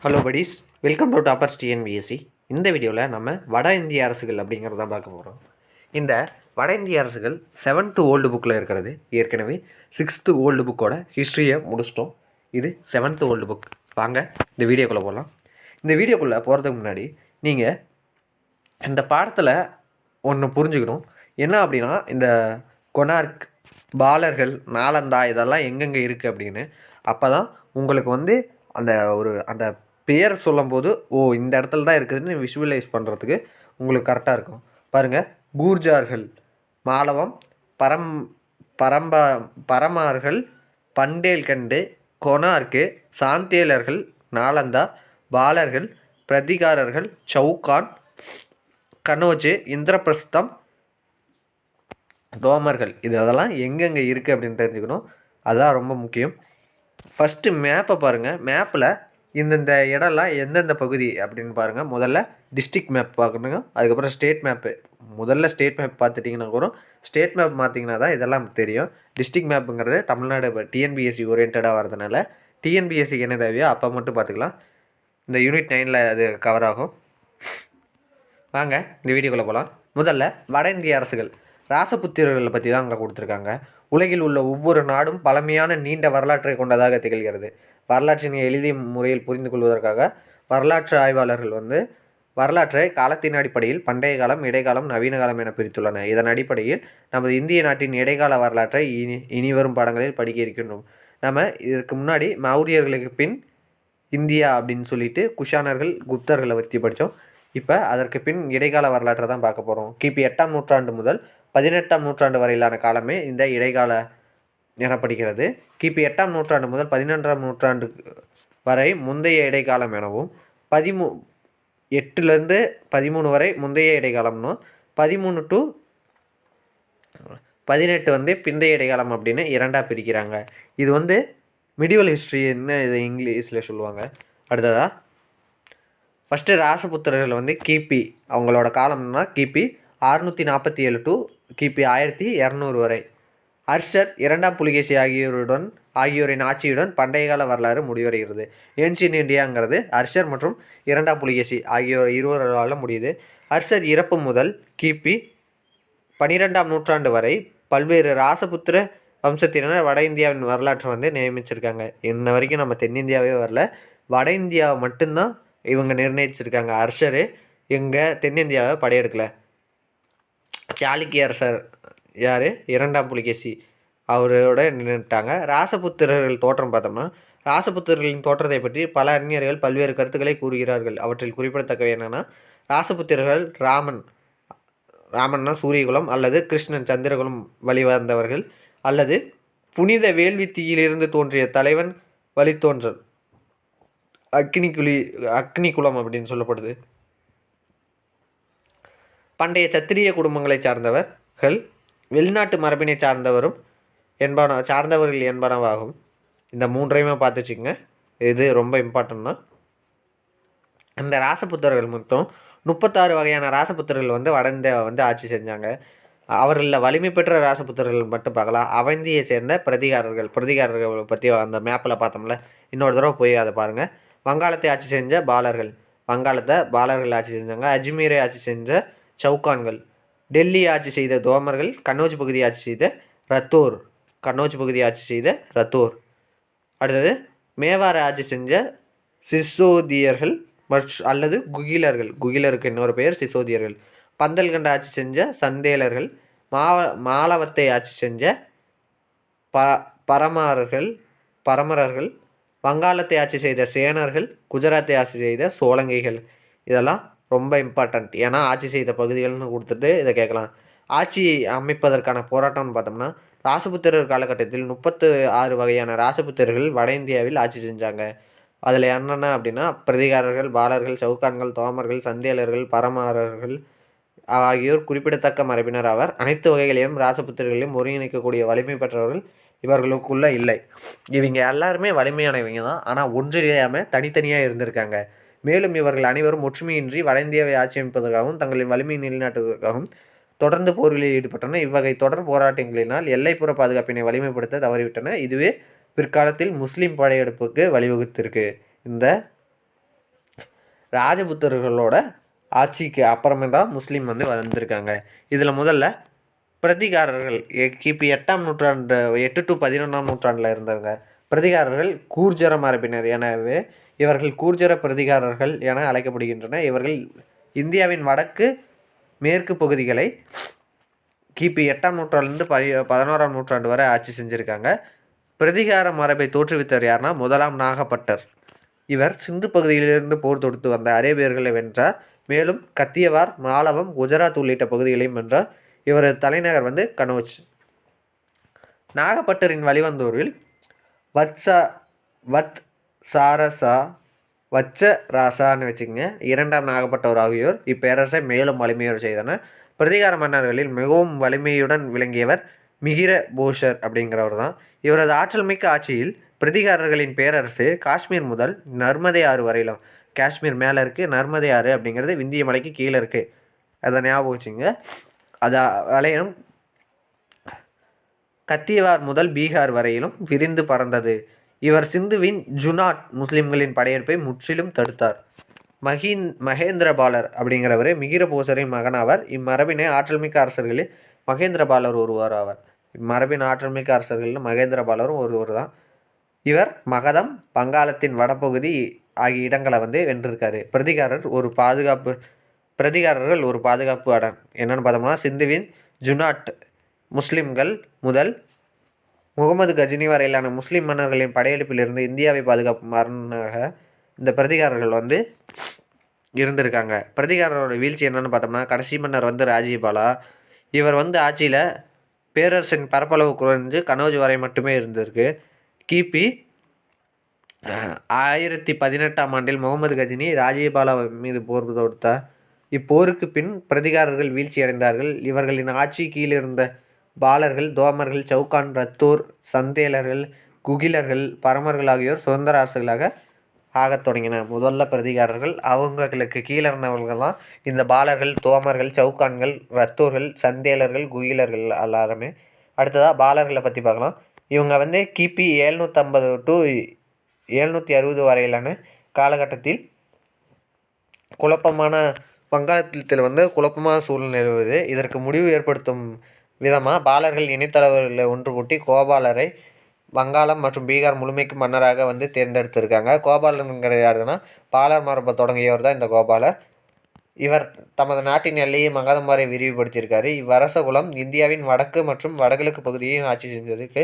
Hello buddies, welcome to toppers TNPSC. இந்த வீடியோவில் நம்ம வட இந்திய அரசுகள் அப்படிங்கிறது தான் பார்க்க போகிறோம். இந்த வட இந்திய அரசுகள் 7th ஓல்டு புக்கில் இருக்கிறது. ஏற்கனவே 6th ஓல்டு புக்கோட ஹிஸ்ட்ரியை முடிச்சிட்டோம். இது 7th ஓல்டு புக். வாங்க இந்த வீடியோக்குள்ளே போகலாம். இந்த வீடியோக்குள்ளே போகிறதுக்கு முன்னாடி நீங்கள் இந்த பாடத்தில் ஒன்று புரிஞ்சுக்கணும். என்ன அப்படின்னா, இந்த கொனார்க், பாலர்கள், நாலந்தா இதெல்லாம் எங்கெங்கே இருக்குது அப்படின்னு. அப்போ தான் உங்களுக்கு அந்த பேர் சொல்லும்போது இந்த இடத்துல தான் இருக்குதுன்னு விஷுவலைஸ் பண்ணுறதுக்கு உங்களுக்கு கரெக்டாக இருக்கும். பாருங்கள், கூர்ஜார்கள், மாலவம், பரமார்கள், பண்டேல்கண்டு, கொனார்க்கு, சாந்தேலர்கள், நாலந்தா, பாலர்கள், பிரதிகாரர்கள், சவுகான், கனோஜ், இந்திரபிரஸ்தம், தோமர்கள், அதெல்லாம் எங்கெங்கே இருக்குது அப்படின்னு தெரிஞ்சுக்கணும். அதுதான் ரொம்ப முக்கியம். ஃபஸ்ட்டு மேப்பை பாருங்கள். மேப்பில் இந்தந்த இடம்லாம் எந்தெந்த பகுதி அப்படின்னு பாருங்கள். முதல்ல டிஸ்ட்ரிக்ட் மேப் பார்க்கணுங்க. அதுக்கப்புறம் ஸ்டேட் மேப்பு. முதல்ல ஸ்டேட் மேப் பார்த்துட்டிங்கன்னா கூட ஸ்டேட் மேப் பார்த்திங்கன்னா தான் இதெல்லாம் தெரியும். டிஸ்ட்ரிக்ட் மேப்புங்கிறது தமிழ்நாடு டிஎன்பிஎஸ்சி ஓரியன்டாக வரதுனால டிஎன்பிஎஸ்சிக்கு என்ன தேவையோ அப்போ மட்டும் பார்த்துக்கலாம். இந்த யூனிட் 9ல் அது கவர் ஆகும். வாங்க இந்த வீடியோக்குள்ளே போகலாம். முதல்ல வட இந்திய அரசுகள் ராசபுத்திரர்களை பற்றி தான் அங்கே கொடுத்துருக்காங்க. உலகில் உள்ள ஒவ்வொரு நாடும் பழமையான நீண்ட வரலாற்றை கொண்டதாக திகழ்கிறது. வரலாற்றினை எளிய முறையில் புரிந்து கொள்வதற்காக வரலாற்று ஆய்வாளர்கள் வரலாற்றை காலத்தின் அடிப்படையில் பண்டைய காலம், இடைக்காலம், நவீன காலம் என பிரித்துள்ளனர். இதன் அடிப்படையில் நமது இந்திய நாட்டின் இடைக்கால வரலாற்றை இனிவரும் பாடங்களில் படிக்க இருக்கின்றோம். நம்ம இதற்கு முன்னாடி மௌரியர்களுக்கு பின் இந்தியா அப்படின்னு சொல்லிட்டு குஷானர்கள், குப்தர்களை பற்றி படித்தோம். இப்போ அதற்கு பின் இடைக்கால வரலாற்றை தான் பார்க்க போகிறோம். கிபி 8ஆம் நூற்றாண்டு முதல் 18ஆம் நூற்றாண்டு வரையிலான காலமே இந்த இடைக்கால எனப்படுகிறது. கிபி 8ஆம் நூற்றாண்டு முதல் 11ஆம் நூற்றாண்டு வரை முந்தைய இடைக்காலம் எனவும், 8லேருந்து 13 வரை முந்தைய இடைக்காலம்னும், 13 to 18 பிந்தைய இடைக்காலம் அப்படின்னு இரண்டாக பிரிக்கிறாங்க. இது மிடிவல் ஹிஸ்ட்ரின்னு இது இங்கிலீஷில் சொல்லுவாங்க. அடுத்ததாக ஃபஸ்ட்டு ராசபுத்திரர்கள் கிபி அவங்களோட காலம்னா கிபி 647 to கிபி 1200 வரை. அர்ஷர், 2ஆம் புலிகேசி ஆகியோரின் ஆட்சியுடன் பண்டைய கால வரலாறு முடிவடைகிறது. ஏன்ஷியன் இந்தியாங்கிறது அர்ஷர் மற்றும் 2ஆம் புலிகேசி ஆகியோர் இருவரால் முடியுது. அர்ஷர் இறப்பு முதல் கிபி 12ஆம் நூற்றாண்டு வரை பல்வேறு ராசபுத்திர வம்சத்தினர் வட இந்தியாவின் வரலாற்றை நியமிச்சிருக்காங்க. இன்ன வரைக்கும் நம்ம தென்னிந்தியாவே வரல, வட இந்தியாவை மட்டும்தான் இவங்க நிர்ணயிச்சிருக்காங்க. அர்ஷரு எங்கள் தென்னிந்தியாவை படையெடுக்கலை. சாளுக்கிய அரசர் யார்? 2ஆம் புலிகேசி அவரோட நின்றுட்டாங்க. ராசபுத்திரர்கள் தோற்றம் பார்த்தோம்னா, ராசபுத்திரர்களின் தோற்றத்தை பற்றி பல அறிஞர்கள் பல்வேறு கருத்துக்களை கூறுகிறார்கள். அவற்றில் குறிப்பிடத்தக்கவை என்னென்னா, ராசபுத்திரர்கள் ராமன்னா சூரியகுலம் அல்லது கிருஷ்ணன் சந்திரகுலம் வழிவந்தவர்கள், அல்லது புனித வேள்வித்தீயிலிருந்து தோன்றிய தலைவன் வழித்தோன்றல் அக்னி குலம் அப்படின்னு சொல்லப்படுது. பண்டைய சத்திரிய குடும்பங்களை சார்ந்தவர்கள், வெளிநாட்டு மரபினை சார்ந்தவர்கள் என்பனவாகும். இந்த மூன்றையுமே பார்த்து வச்சுக்கோங்க. இது ரொம்ப இம்பார்ட்டன்ட் தான். இந்த ராசபுத்திரர்கள் மொத்தம் 36 வகையான ராசபுத்திரர்கள் வட இந்தியாவை ஆட்சி செஞ்சாங்க. அவர்களில் வலிமை பெற்ற ராசபுத்திரர்கள் மட்டும் பார்க்கலாம். அவந்தியை சேர்ந்த பிரதிகாரர்கள் பற்றி அந்த மேப்பில் பார்த்தோம்ல, இன்னொரு தடவை போய் அதை பாருங்கள். வங்காளத்தை ஆட்சி செஞ்ச பாலர்கள், வங்காளத்தை பாலர்கள் ஆட்சி செஞ்சாங்க. அஜ்மீரை ஆட்சி செஞ்ச சவுகான்கள், டெல்லி ஆட்சி செய்த தோமர்கள், கன்னோஜ் பகுதி ஆட்சி செய்த ரத்தோர். அடுத்தது மேவார ஆட்சி செஞ்ச சிசோதியர்கள் அல்லது குகிலருக்கு இன்னொரு பெயர் சிசோதியர்கள். பந்தல்கண்ட ஆட்சி செஞ்ச சந்தேலர்கள், மாலவத்தை ஆட்சி செஞ்ச பரமரர்கள், வங்காளத்தை ஆட்சி செய்த சேனர்கள், குஜராத்தை ஆட்சி செய்த சோழங்கைகள். இதெல்லாம் ரொம்ப இம்பார்ட்டண்ட். ஏன்னா ஆட்சி செய்த பகுதிகள்னு கொடுத்துட்டு இதை கேட்கலாம். ஆட்சி அமைப்பதற்கான போராட்டம்னு பார்த்தோம்னா, ராசபுத்திரர் காலகட்டத்தில் 36 வகையான ராசபுத்திரர்கள் வட இந்தியாவில் ஆட்சி செஞ்சாங்க. அதில் என்னென்ன அப்படின்னா, பிரதிகாரர்கள், பாலர்கள், சவுகான்கள், தோமர்கள், சந்தேலர்கள், பரமாரர்கள் ஆகியோர் குறிப்பிடத்தக்க மரபினர் ஆவர். அனைத்து வகைகளையும் ராசபுத்திரர்களையும் ஒருங்கிணைக்கக்கூடிய வலிமை பெற்றவர்கள் இவர்களுக்குள்ள இல்லை. இவங்க எல்லாருமே வலிமையானவங்க தான், ஆனால் ஒன்றிணையாமல் தனித்தனியாக இருந்திருக்காங்க. மேலும் இவர்கள் அனைவரும் ஒற்றுமையின்றி வட இந்தியாவை ஆட்சி அமைப்பதற்காகவும் தங்களின் வலிமையை நிலைநாட்டுவதற்காகவும் தொடர்ந்து போர்களில் ஈடுபட்டன. இவ்வகை தொடர் போராட்டங்களினால் எல்லைப்புற பாதுகாப்பினை வலிமைப்படுத்த தவறிவிட்டன. இதுவே பிற்காலத்தில் முஸ்லீம் படையெடுப்புக்கு வழிவகுத்திருக்கு. இந்த ராஜபுத்திரர்களோட ஆட்சிக்கு அப்புறமே தான் முஸ்லீம் வந்து வந்திருக்காங்க. இதில் முதல்ல பிரதிகாரர்கள் கிபி 8ஆம் நூற்றாண்டு 8 டு 11ஆம் நூற்றாண்டில் இருந்தவங்க. பிரதிகாரர்கள் கூர்ஜர மரபினர். எனவே இவர்கள் கூர்ஜர பிரதிகாரர்கள் என அழைக்கப்படுகின்றன. இவர்கள் இந்தியாவின் வடக்கு மேற்கு பகுதிகளை கிபி 8ஆம் நூற்றாண்டுலேருந்து 11ஆம் நூற்றாண்டு வரை ஆட்சி செஞ்சுருக்காங்க. பிரதிகார மரபை தோற்றுவித்தவர் யாருன்னா முதலாம் நாகப்பட்டர். இவர் சிந்து பகுதியிலிருந்து போர் தொடுத்து வந்த அரேபியர்களை வென்றார். மேலும் கத்தியவார், மாலவம், குஜராத் உள்ளிட்ட பகுதிகளையும் வென்றார். இவரது தலைநகர் வந்து கனோஜ். நாகப்பட்டரின் வழிவந்தோரில் வத் சாரசா வச்ச ராசான்னு வச்சுக்கோங்க 2ஆம் நாகப்பட்டவர் ஆகியோர் இப்பேரரசை மேலும் வலிமையோடு செய்தனர். பிரதிகார மன்னர்களில் மிகவும் வலிமையுடன் விளங்கியவர் மிகிர போஷர் அப்படிங்கிறவர் தான். இவரது ஆற்றல் மிக்க ஆட்சியில் பிரதிகாரர்களின் பேரரசு காஷ்மீர் முதல் நர்மதை ஆறு வரையிலும், காஷ்மீர் மேலே இருக்குது, நர்மதை ஆறு அப்படிங்கிறது விந்திய மலைக்கு கீழே இருக்குது, அதை ஞாபகம் வச்சுங்க. அது வளையம் கத்தியவார் முதல் பீகார் வரையிலும் விரிந்து பறந்தது. இவர் சிந்துவின் ஜுனாட் முஸ்லிம்களின் படையெடுப்பை முற்றிலும் தடுத்தார். மகேந்திரபாலர் அப்படிங்கிறவர் மிகிரபோசரின் மகனாவர். இம்மரபினை ஆற்றல்மிக்க அரசர்களில் மகேந்திரபாலர் ஒருவர் ஆவார். இம்மரபின் ஆற்றல்மிக்க அரசர்களில் மகேந்திரபாலரும் ஒருவர் தான். இவர் மகதம், வங்காளத்தின் வடபகுதி ஆகிய இடங்களை வந்து வென்றிருக்காரு. பிரதிகாரர்கள் ஒரு பாதுகாப்பு அடன் என்னென்னு பார்த்தோம்னா, சிந்துவின் ஜுனாட் முஸ்லிம்கள் முதல் முகமது கஜினி வரையிலான முஸ்லீம் மன்னர்களின் படையெடுப்பிலிருந்து இந்தியாவை பாதுகாப்பு மரணாக இந்த பிரதிகாரர்கள் வந்து இருந்திருக்காங்க. பிரதிகாரரோட வீழ்ச்சி என்னென்னு பார்த்தோம்னா, கடைசி மன்னர் வந்து ராஜீபாலா. இவர் வந்து ஆட்சியில் பேரரசின் பரப்பளவு குறைஞ்சு கனோஜ் வரை மட்டுமே இருந்திருக்கு. கிபி 1018ஆம் ஆண்டில் முகமது கஜினி ராஜீபாலா மீது போர் தொடுத்தார். இப்போருக்கு பின் பிரதிகாரர்கள் வீழ்ச்சி அடைந்தார்கள். இவர்களின் ஆட்சி கீழிருந்த பாலர்கள், தோமர்கள், சவுகான், ரத்தோர், சந்தேலர்கள், குகிலர்கள், பரமர்கள் ஆகியோர் சுதந்திர அரசுகளாக ஆகத் தொடங்கின. முதல்ல பிரதிகாரர்கள், அவங்களுக்கு கீழே இருந்தவர்கள் தான் இந்த பாலர்கள், தோமர்கள், சவுகான்கள், ரத்தோர்கள், சந்தேலர்கள், குகிலர்கள் எல்லாருமே. அடுத்ததாக பாலர்களை பற்றி பார்க்கலாம். இவங்க வந்து கிபி 750 டு 760 வரையிலான காலகட்டத்தில் குழப்பமான வங்காளத்தில் வந்து குழப்பமான சூழ்நிலை நிலவுவது. இதற்கு முடிவு ஏற்படுத்தும் விதமாக பாலர்கள் இணைத்தலைவர்களை ஒன்று கூட்டி கோபாலரை வங்காளம் மற்றும் பீகார் முழுமைக்கு மன்னராக வந்து தேர்ந்தெடுத்திருக்காங்க. கோபாலருங்கிறது யாருன்னா பாலர் மரபை தொடங்கியவர் தான் இந்த கோபாலர். இவர் தமது நாட்டின் எல்லையை மகதம் வரை விரிவுபடுத்தியிருக்காரு. இவ்வரச குலம் இந்தியாவின் வடக்கு மற்றும் வடகிழக்கு பகுதியையும் ஆட்சி செஞ்சதுக்கு.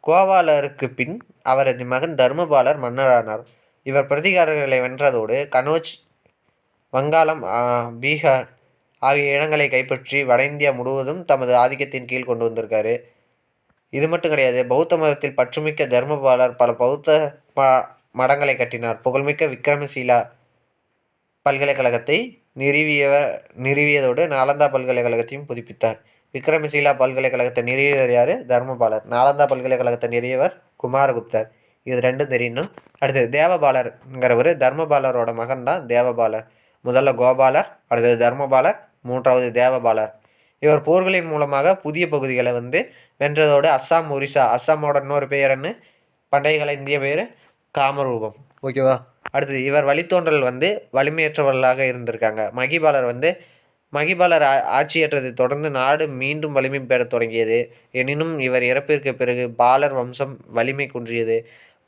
கோபாலருக்கு பின் அவரது மகன் தர்மபாலர் மன்னரானார். இவர் பிரதிகாரர்களை வென்றதோடு கனோஜ், வங்காளம், பீகார் ஆகிய இடங்களை கைப்பற்றி வட இந்தியா முழுவதும் தமது ஆதிக்கத்தின் கீழ் கொண்டு வந்திருக்காரு. இது மட்டும் கிடையாது, பௌத்த மதத்தில் பற்றுமிக்க தர்மபாலர் பல பௌத்த மடங்களை கட்டினார். புகழ்மிக்க விக்ரமசீலா பல்கலைக்கழகத்தை நிறுவியதோடு நாலந்தா பல்கலைக்கழகத்தையும் புதுப்பித்தார். விக்ரமசீலா பல்கலைக்கழகத்தை நிறுவியவர் யார்? தர்மபாலர். நாலந்தா பல்கலைக்கழகத்தை நிறுவியவர் குமாரகுப்தர். இது ரெண்டும் தெரியணும். அடுத்தது தேவபாலர்ங்கிறவர் தர்மபாலரோட மகன் தான் தேவபாலர். முதல்ல கோபாலர், அடுத்தது தர்மபாலர், மூன்றாவது தேவபாலர். இவர் போர்களின் மூலமாக புதிய பகுதிகளை வந்து வென்றதோடு அஸ்ஸாம், ஒரிசா, அஸ்ஸாமோட இன்னொரு பெயர்னு பண்டைய கால இந்திய பெயர் காமரூபம். ஓகேவா? அடுத்தது இவர் வழித்தோன்றல் வந்து வலிமையற்றவர்களாக இருந்திருக்காங்க. மகிபாலர் ஆட்சியேற்றதை தொடர்ந்து நாடு மீண்டும் வலிமை பெறத் தொடங்கியது. எனினும் இவர் இறப்பிற்கு பிறகு பாலர் வம்சம் வலிமை குன்றியது.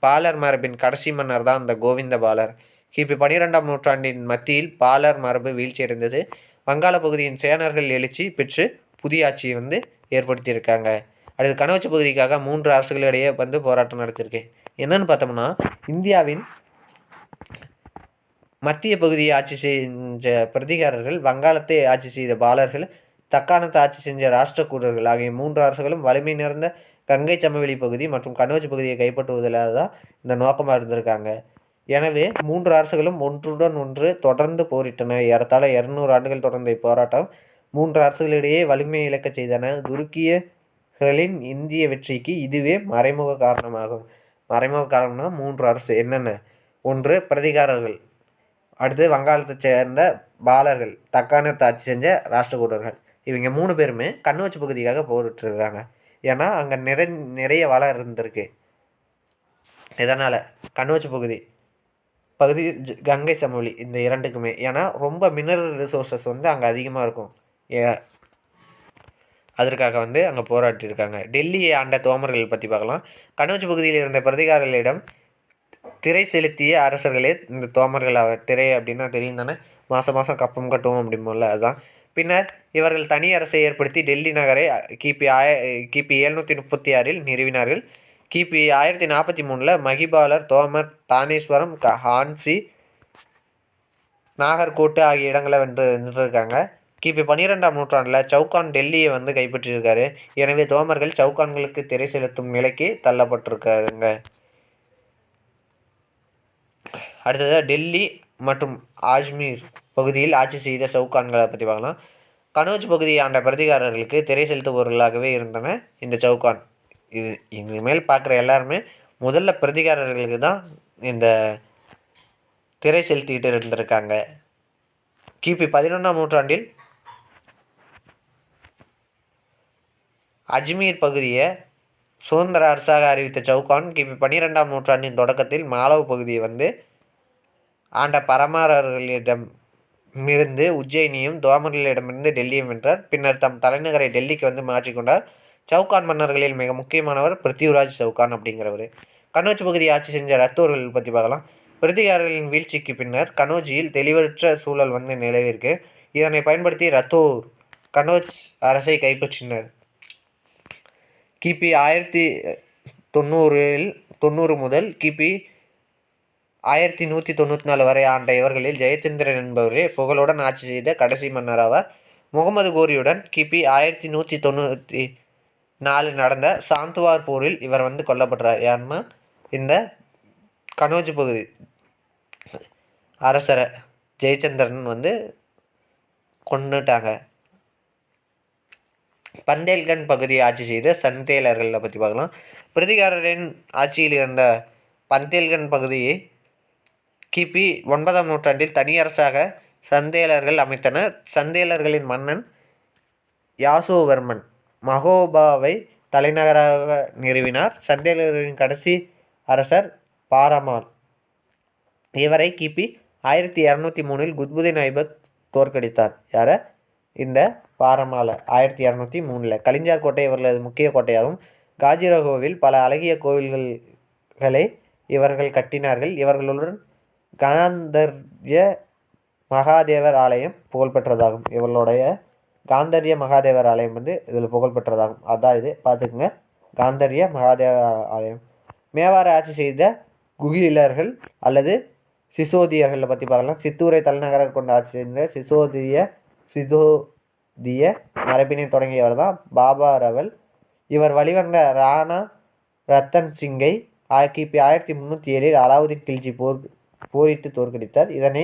பாலர் மரபின் கடைசி மன்னர் தான் இந்த கோவிந்த பாலர். கிபி 12ஆம் நூற்றாண்டின் மத்தியில் பாலர் மரபு வீழ்ச்சியடைந்தது. வங்காள பகுதியின் சேனர்கள் எழுச்சி பெற்று புதிய ஆட்சியை வந்து ஏற்படுத்தியிருக்காங்க. அடுத்து கனோஜ் பகுதிக்காக 3 அரசுகளிடையே வந்து போராட்டம் நடத்தியிருக்கேன். என்னன்னு பார்த்தோம்னா, இந்தியாவின் மத்திய பகுதியை ஆட்சி செஞ்ச பிரதிகாரர்கள், வங்காளத்தை ஆட்சி செய்த பாலர்கள், தக்காணத்தை ஆட்சி செஞ்ச ராஷ்டிரகூடர்கள் ஆகிய 3 அரசுகளும் வலிமை நிறைந்த கங்கை சமவெளி பகுதி மற்றும் கனோஜ் பகுதியை கைப்பற்றுவதில் தான் இந்த நோக்கமாக இருந்திருக்காங்க. எனவே 3 அரசுகளும் ஒன்றுடன் ஒன்று தொடர்ந்து போரிட்டன. ஏறத்தாழ 200 ஆண்டுகள் தொடர்ந்த இப்போராட்டம் 3 அரசுகளிடையே வலிமை இழக்கச் செய்தன. துருக்கியர்களின் இந்திய வெற்றிக்கு இதுவே மறைமுக காரணமாகும். மறைமுக காரணம்னா 3 அரசு என்னென்ன? ஒன்று பிரதிகாரர்கள், அடுத்து வங்காளத்தை சேர்ந்த பாலர்கள், தக்காணத்தை ஆட்சி செஞ்ச ராஷ்டிரகூடர்கள். இவங்க 3 பேருமே கனோஜ் பகுதிக்காக போரிட்டுருக்காங்க. ஏன்னா அங்கே நிறைய வளம் இருந்திருக்கு. இதனால் கனோஜ் பகுதி பகுதி கங்கை சமவெளி இந்த இரண்டுக்குமே. ஏன்னா ரொம்ப மினரல் ரிசோர்ஸஸ் வந்து அங்கே அதிகமாக இருக்கும். அதற்காக வந்து அங்கே போராட்டியிருக்காங்க. டெல்லியை ஆண்ட தோமர்கள் பற்றி பார்க்கலாம். கனோஜ் பகுதியில் இருந்த பிரதிகாரர்களிடம் திரை செலுத்திய அரசர்களே இந்த தோமர்கள். திரை அப்படின்னா தெரியும் தானே, மாதம் மாதம் கப்பம் கட்டுவோம் அப்படிம்போம்ல, அதுதான். பின்னர் இவர்கள் தனி அரசை ஏற்படுத்தி டெல்லி நகரை கிபி 736 நிறுவினார்கள். கிபி 1043 மகிபாலர், தோமர், தானேஸ்வரம், ஹான்சி, நாகர்கோட்டு ஆகிய இடங்களை வென்றிருக்காங்க. கிபி 12ஆம் நூற்றாண்டில் சவுகான் டெல்லியை வந்து கைப்பற்றியிருக்காரு. எனவே தோமர்கள் சவுகான்களுக்கு திரை செலுத்தும் நிலைக்கு தள்ளப்பட்டிருக்காருங்க. அடுத்ததாக டெல்லி மற்றும் ஆஜ்மீர் பகுதியில் ஆட்சி செய்த சவுகான்களை பற்றி பார்க்கலாம். கனோஜ் பகுதியை ஆண்ட பிரதிகாரர்களுக்கு திரை செலுத்துபவர்களாகவே இருந்தன இந்த சவுகான். இது இனிமேல் பார்க்குற எல்லாருமே முதல்ல பிரதிகாரர்களுக்கு தான் இந்த திரை செலுத்திக்கிட்டு இருந்திருக்காங்க. கிபி 11ஆம் நூற்றாண்டில் அஜ்மீர் பகுதியை சுதந்திர அரசாக அறிவித்த சவுகான் கிபி 12ஆம் நூற்றாண்டின் தொடக்கத்தில் மாலவ் பகுதியை வந்து ஆண்ட பரமாரர்களிடமிருந்து உஜ்ஜயினியும் தோமர்களிடமிருந்து டெல்லியும் வென்றார். பின்னர் தம் தலைநகரை டெல்லிக்கு வந்து மாற்றிக்கொண்டார். சவுகான் மன்னர்களில் மிக முக்கியமானவர் பிருத்திவிராஜ் சவுகான் அப்படிங்கிறவர். கனோஜ் பகுதியை ஆட்சி செஞ்ச ரத்தோர்கள் பற்றி பார்க்கலாம். பிரதிகாரர்களின் வீழ்ச்சிக்கு பின்னர் கனோஜியில் தெளிவற்ற சூழல் வந்து நிலவிருக்கு. இதனை பயன்படுத்தி ரத்தோர் கனோஜ் அரசை கைப்பற்றினர். கிபி 1090 முதல் கிபி 1194 வரை ஆண்ட இவர்களில் ஜெயச்சந்திரன் என்பவரே புகழுடன் ஆட்சி செய்த கடைசி மன்னர் ஆவார். முகமது கோரியுடன் கிபி 1194 நடந்த சாந்துவார் போரில் இவர் வந்து கொல்லப்பட்டார். யாருன்னா இந்த கனோஜ் பகுதி அரசரை ஜெயச்சந்திரன் வந்து கொண்டுட்டாங்க. பந்தேல்கண்ட் பகுதியை ஆட்சி செய்த சந்தேலர்களை பற்றி பார்க்கலாம். பிரதிகாரரின் ஆட்சியில் இருந்த பந்தேல்கண்ட் பகுதியை கிபி 9ஆம் நூற்றாண்டில் தனி அரசாக சந்தேலர்கள் அமைத்தனர். சந்தேலர்களின் மன்னன் யாசோவர்மன் மகோபாவை தலைநகராக நிறுவினார். சந்தேலர்களின் கடைசி அரசர் பாரமால். இவரை கிபி 1203 குத்புதீன் ஐபக் தோற்கடித்தார். யார? இந்த பாரமாலை 1203. கலிஞ்சர் கோட்டை இவர்களது முக்கிய கோட்டையாகும். காஜிரகோவில் பல அழகிய கோவில்களை இவர்கள் கட்டினார்கள். இவர்களுடன் காந்தர்ய மகாதேவர் ஆலயம் புகழ்பெற்றதாகும். இவர்களுடைய காந்தர்ய மகாதேவர் ஆலயம் வந்து இதில் புகழ்பெற்றதாகும். அதான் இது பார்த்துக்குங்க, காந்தர்ய மகாதேவர் ஆலயம். மேவாரை ஆட்சி செய்த குகிலர்கள் அல்லது சிசோதியர்களை பற்றி பார்க்கலாம். சித்தூரை தலைநகராக கொண்டு ஆட்சி செய்த சிசோதிய மரபினை தொடங்கியவர் தான் பாபா ரவல். இவர் வழிவந்த ராணா ரத்தன் சிங்கை கிபி 1307 அலாவுதீன் கில்ஜி போரிட்டு தோற்கடித்தார். இதனை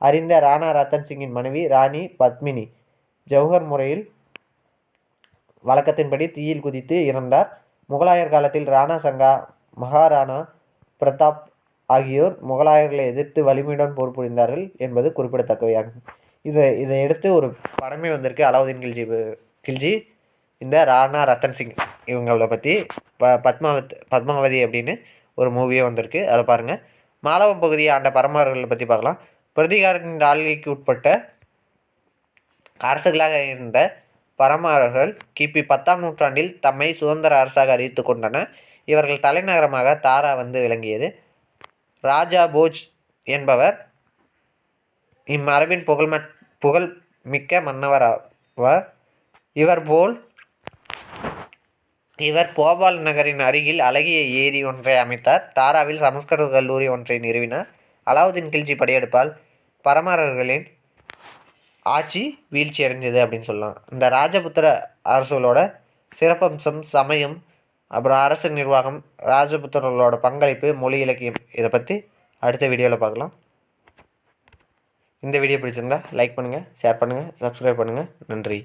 அறிந்த ராணா ரத்தன் சிங்கின் மனைவி ராணி பத்மினி ஜவஹர் முறையில் வழக்கத்தின்படி தீயில் குதித்து இறந்தார். முகலாயர் காலத்தில் ராணா சங்கா, மகாராணா பிரதாப் ஆகியோர் முகலாயர்களை எதிர்த்து வலிமையுடன் போர் புரிந்தார்கள் என்பது குறிப்பிடத்தக்கவையாகும். இதை எடுத்து ஒரு படமே வந்திருக்கு, அலாவுதீன் கில்ஜி இந்த ராணா ரத்தன் சிங் இவங்களை பற்றி பத்மாவதி அப்படின்னு ஒரு மூவியே வந்திருக்கு, அதை பாருங்கள். மாலவம் பகுதியை ஆண்ட பரமாரர்களை பற்றி பார்க்கலாம். பிரதிகாரத்தின் ஆள்கைக்கு உட்பட்ட அரசுகளாக இருந்த பரமாரர்கள் கிபி 10ஆம் நூற்றாண்டில் தம்மை சுதந்திர அரசாக அறிவித்து கொண்டனர். இவர்கள் தலைநகரமாக தாரா வந்து விளங்கியது. ராஜா போஜ் என்பவர் இம்மரபின் புகழ் மிக்க மன்னவர் ஆவார். இவர் போபால் நகரின் அருகில் அழகிய ஏரி ஒன்றை அமைத்தார். தாராவில் சமஸ்கிருத கல்லூரி ஒன்றை நிறுவினார். அலாவுதீன் கில்ஜி படையெடுப்பால் பரமாரர்களின் ஆட்சி வீழ்ச்சி அடைஞ்சது அப்படின்னு சொல்லலாம். இந்த ராஜபுத்திர அரசுகளோட சிறப்பம்சம், சமயம், அப்புறம் அரசு நிர்வாகம், ராஜபுத்திரர்களோட பங்களிப்பு, மொழி இலக்கியம், இதை பற்றி அடுத்த வீடியோவில் பார்க்கலாம். இந்த வீடியோ பிடிச்சிருந்தா லைக் பண்ணுங்கள், ஷேர் பண்ணுங்கள், சப்ஸ்கிரைப் பண்ணுங்கள். நன்றி.